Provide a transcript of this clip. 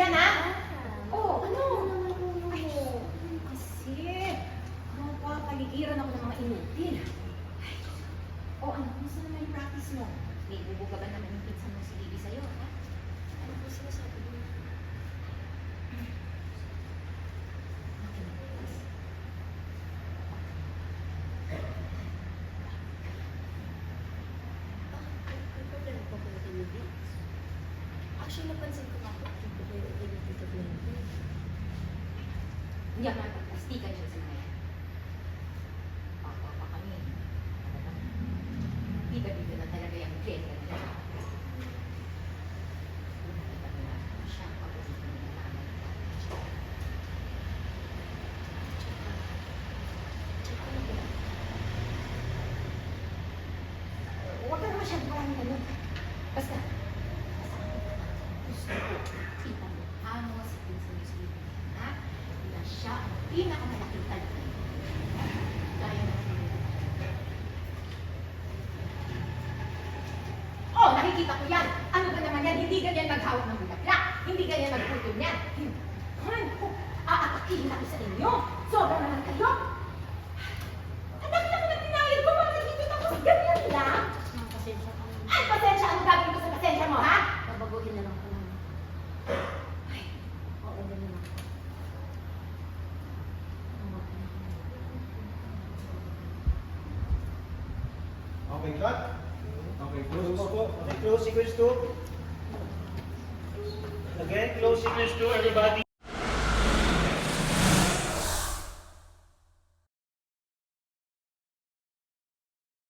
dyan, ha? Oh, ano? Ano naman ulo mo? Kasi, napapaligiran ako ng mga inutil. Ay, oh, ano? Kumusta naman yung practice mo? May bubuga ba naman yung pizza mo si Bibi sa'yo, ha? Ano po sinasabi mo? May problema pa kayo kay Bibi? Actually, napansin ko nga po, yung po kayo kay Tita Glendy. Hindi ako nakapagplastikan siya sa mga. Pa kami. Bida-bida na talaga yung gender niya. Nakita ko na siya pag hindi na naman. Tsaka ano ba? Huwag ka naman siyang maraming ganun. Basta gusto ko, kita mo, amo si Pinsan Muslim, ha? Na siya ang pinakamalaking talakay. Gaya ng oh, nakikita ko yan. Ano ba naman yan? Hindi ganyan maghawak ng bulaklak. Hindi ganyan magputol yan. Ay, naku, aatakihin ako sa inyo. Sobra naman kayo. Ang dami-dami na tinayad ko. Bakit nagigit ako? Ganyan lang. Pasensya ka naman. Ay, pasensya! Ano gagawin ko sa pasensya mo, ha? Babaguhin na lang ko naman. Ay, Oo, ganun lang. Okay, cut. Okay, close po. Okay, close sequence 2. Again, close sequence 2, everybody.